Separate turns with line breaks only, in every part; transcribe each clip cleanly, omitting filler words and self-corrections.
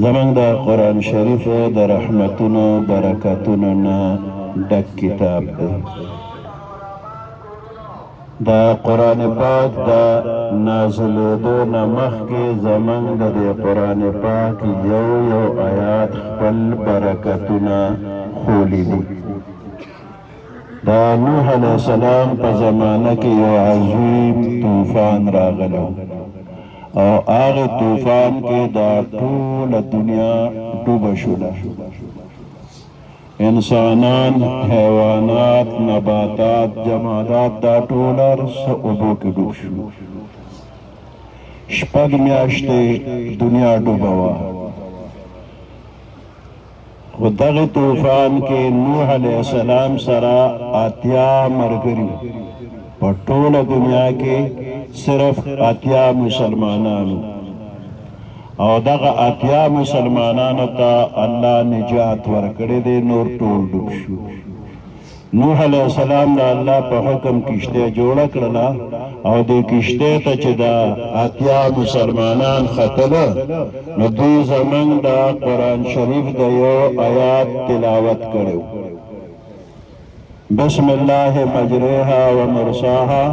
زمانگ دا قرآن شریف دا رحمتونو برکاتونو نا ڈک کتاب دے. دا قرآن پاک دا نازلېدو نه مخکې زمانگ دا دی قرآن پاک یو یو آیات خپل برکتونه خولی دی. دا نوح علیہ السلام په زمانه کې یو عظیم طوفان راغلو او هغه طوفان کې دا ټوله دنیا ډوبه شوله. انسانان، حیوانات، نباتات، جمادات دا ټول هر څه اوبو کې ډوب شو. شپږ میاشتې دنیا ډوبه وه. خو دغه طوفان کې نوح علیه السلام سره 80 ملګري په ټوله دنیا کې صرف 80 مسلمانانو او دغه 80 مسلمانانو ته الله نجات ورکړی دی، نور ټول ډوب شو. نوح علیه السلام د الله په حکم کشته جوړه کړله او د کشته ته چې دا 80 مسلمانان ختله نو دوی زمونږ د قرآن شریف د یو آیات تلاوت کړو. بسم الله مجریها و مرساها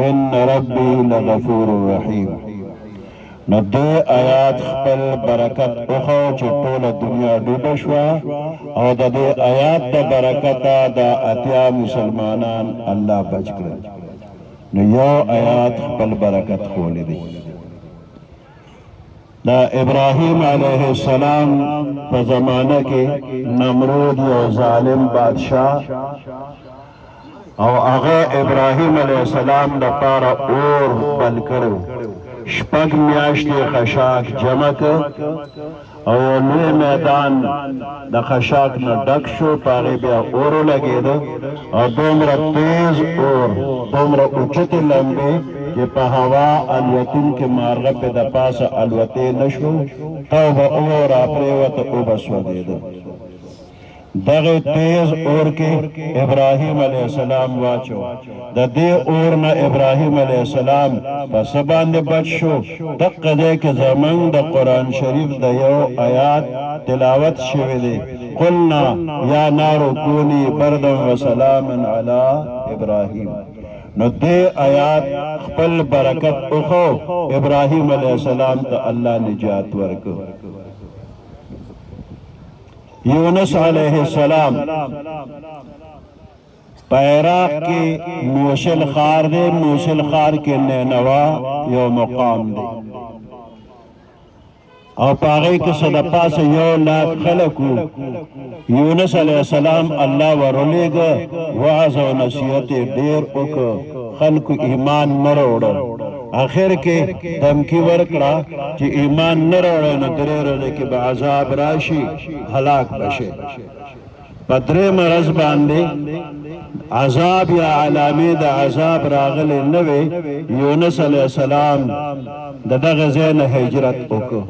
ان ربی لغفور رحیم. نو دې آیات خپل برکت وخو چې ټوله دنیا ډوبه شوه او د دې آیات د برکته د 80 مسلمانان الله بچ کړل. نو یو آیات خپل برکت خولی دی. دا ابراهیم علیه السلام په زمانه کې نمرود یو ظالم بادشاه او هغه ابراهیم علیه السلام دپاره اور بل کړو. شپږ میاشتې خشاک جمع کړ او یو لوی میدان د خشاک نه ډک شو، په هغې بیا اور ولګېده او دومره تیز اور، دومره اوچتې لمبې چې په هوا الوتونکې مارغه پې د پاسه الوتې نه شو، او به اور راپرېوته او به سوځېده. دغه تیز اور کې ابراهیم علیه السلام واچو. د دې اور نه ابراهیم علیه السلام په څه باندې بچ شو؟ دقه ځای کې زمونږ د قرآن شریف د یو آیات تلاوت شوی دی. قلنا یا نار کونی بردا وسلاما علی ابراهیم. نو دې آیات خپل برکت وخو، ابراهیم علیه السلام ته الله نجات ورکړ. یونس علیہ السلام په عراق کې موصل ښار دی، موصل ښار کې نینوا یو مقام دی او په هغې کې څه د پاسه 1 لاک خلک وو. یونس علیه السلام الله ورولېږه، وعظ او نصیحت یې ډېر وکړ، خلکو ایمان نه راوړه. آخر کې دمکی ورکړه چې ایمان نه راوړی نو 3 ورځې کې به عذاب راشي، هلاک بشي. په 3 ورځ باندې عذاب یا علامې د عذاب راغلی نه وې. یونس علیه السلام د دغه ځای نه هجرت وکړ،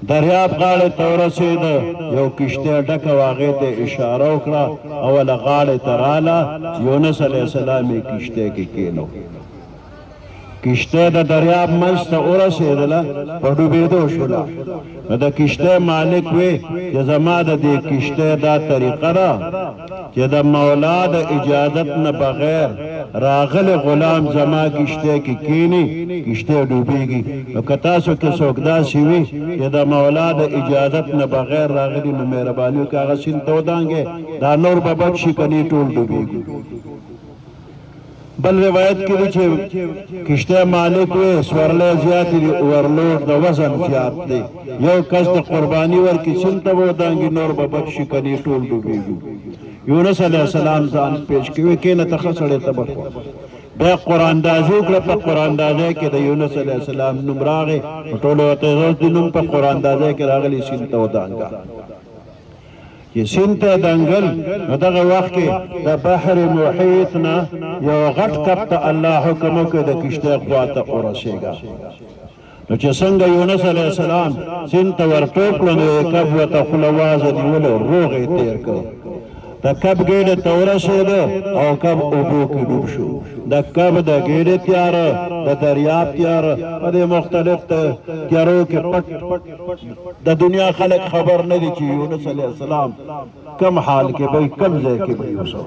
دریاب غاړې ته ورسېده، یو کشتۍ ډکه وه، هغې ته اشاره وکړه، اوله غاړې ته راله، یونس علیه السلام یې کشتۍ کې کېنو. کشته د دریاب منځ ته ورسېدله، په ډوبېدو شوله. نو د کشتۍ مالک وی چې زما د دې کشتۍ دا طریقه ده چې د مولا د اجازت نه بغیر راغلی غلام زما کشتۍ کې کینی، کشتۍ ډوبېږي. نو که تاسو کې څوک داسې وي چې د مولا د اجازت نه بغیر راغلي نو مهرباني وکړئ هغه سیند ته ودانګئ، دا نور به بچ شي که نه ټول ډوبېږي. بل روایت کې دی چې کشته مالک وی سورلی زیات دي، اورلوډ د وزن زیات دی، یو کس د قرباني ورکړي سیند ته به ودانګي، نور به بچ شي که نه ټول ډوبېږي. یونس علیه السلام ځان پیش کوي، کېنه ته ښه سړی ته به بیا قراندازي وکړه. په قراندازۍ کې د یونس علیه السلام نوم راغی، په ټولو ورته اوس د نوم په قراندازۍ کې راغلی سیند ته ودانګه. چې سیند ته دنګل نو دغه وخت کې د بحر محیط نه یو غټ کب ته الله حکم وکړ د کشتۍ خوا ته ورسېږه. نو چې څنګه یونس علیه السلام سیند ته ورټوپ کړو نو یې کب ورته خوله وازه نیولې، روغ یې تېر کړ د کب ګیډې ته ورسېده او کب اوبو کې ډوب شو د کب د ګیډې تیاره د دریاب تیاره په دې مختلف تیارو کې پټ د دنیا خلک خبر نه دي چې یونس علیه السلام کم حال کې به کم ځای کې به یوسف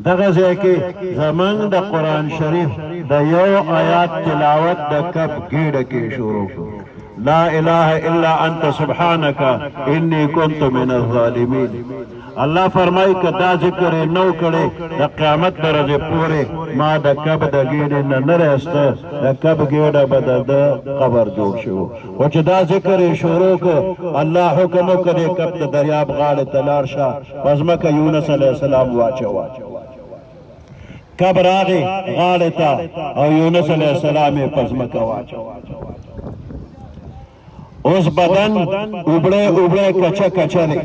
دغه ځای کې زمونږ د قرآن شریف د یو آیات تلاوت د کب ګیډه کې شروع کړو لا اله الا انت سبحانك انی كنت من الظالمین الله فرمایي که دا ذکر یې نو کړی د قیامت د ورځې پورې ما د کب د ګیډې نه نه راسته د کب ګیډه به د ده قبر جوړ شو خو چې دا ذکر یې شروع کړ الله حکم وکړ د کب د دریاب غاړې ته لاړ شه په ځمکه یونس علیه السلام واچوه کب راغی غاړې ته او یونس علیه السلام یې په ځمکه واچوه اوس بدن اوبړی اوبړی کچه کچه دی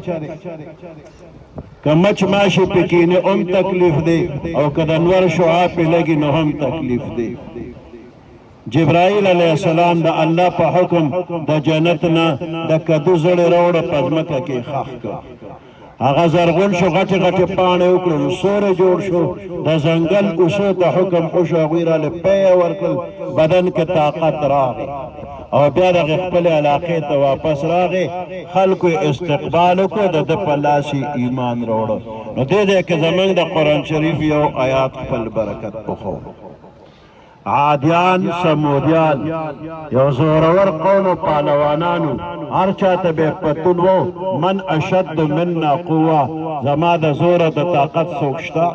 که مچ ماشي پکې نه هم تکلیف دی او که د انور شعاع پې لګي نو هم تکلیف دی جبرائیل علیه السلام د الله په حکم د جنت نه د کدو زړې راوړه په ځمکه کې ښخ کړه هغه زرغون شو غټې غټې پاڼې وکړل سوری جوړ شو د ځنګل اوسو ته حکم وشو هغوی راله پیه ورکړل بدن کې طاقت راغی او بیا دغه خپلې علاقې ته واپس راغی خلکو استقبال وکړو د ده په لاس ایمان راوړه نو دې ځای کې زموږ د قرآن شریف یو آیات خپل برکت وښو عادیان سمودیان یو زورور قوم و پهلوانانو هر چاته به پتون و من اشد منا قوه زما د زوره د طاقت څوک شته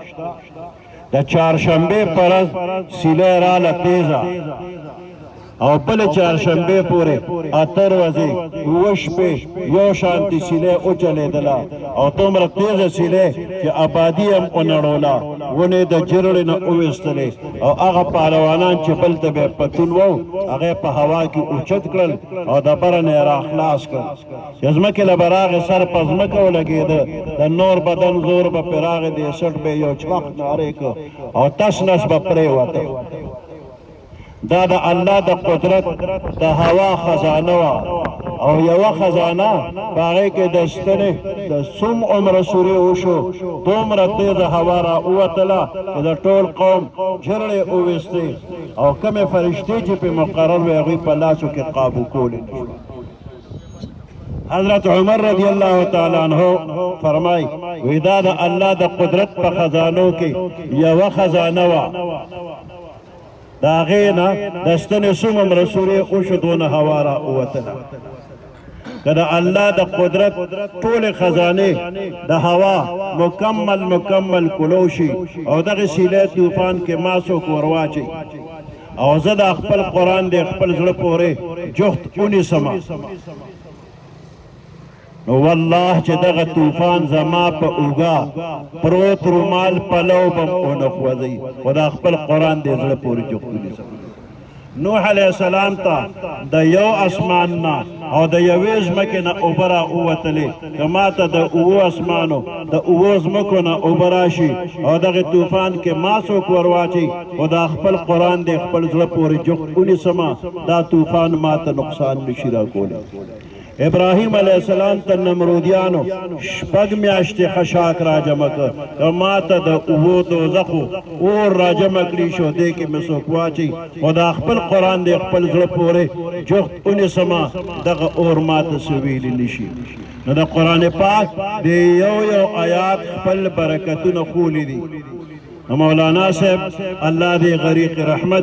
د چهارشنبې په ورځ سیلی راله تیزه او بل چهارشنبې پورې اته ورځې اوه شپې یو شانتې سیلۍ وچلېدله او دومره تیزه سیلۍ چې آبادي هم ونړوله ونې د جرړې نه وویستلې او هغه پهلوانان چې بل ته به پتون وو هغه یې په هوا کې اوچت کړل او د بره نه یې راخلاص کړل چې ځمکې له به راغې سر په ځمکه ولګېده د نور بدن زور به پرې راغې د سټ به یو چمخ نارې کړ او تس نس به پرېوته دا د الله د قدرت د هوا خزانه وه او یوه خزانه په هغې کې د ستنې د څوم عمره سورې وشو دومره تیزه هوا را ووتله چې د ټول قوم جرړې وویستې او کمې فرشتې چې پې مقرر وې هغوی په لاسو کې قابو کولی نه شوه حضرت عمر رضی الله تعالی عنہ فرمای وی دا د الله د قدرت په خزانو کې یوه خزانه وه د هغې نه د ستنې څومره سورې وشو دونه هوا را ووتله که د الله د قدرت ټولې خزانې د هوا مکمل کلو شي او دغه سیلی طوفان کې ما څوک ورواچي او زه د خپل قرآن د خپل زړه پورې جفت ونیسمه نو والله چې دغه طوفان زما په اوږه پروت رومال پلو به م ونه خوځوي خو دا خپل قرآن دې زړه پورې جفت ونیسم نوح علیه السلام ته د یو اسمان نه او د یوې ځمکې نه اوبه را ووتلې که ما ته د اوو اسمانو د اوو ځمکو نه اوبه راشي او دغې طوفان کې ما څوک ورواچي خو دا خپل قرآن دې خپل زړه پورې جفت ونیسمه دا طوفان ما ته نقصان نشي راکولی ابراهیم علیه السلام ته نمرودیانو شپږ میاشتې خشاک راجمع کړ که ما ته د اوو دوزخو اور راجمع کړي شو دې کې مې څوک واچي خو دا خپل قرآن دې خپل زړه پورې جفت ونیسمه دغه اور ما ته څه ویلی نشي نو د قرآن پاک د یو آیات خپل برکتونه خولی دي مولانا صاحب الله دې غریق رحمت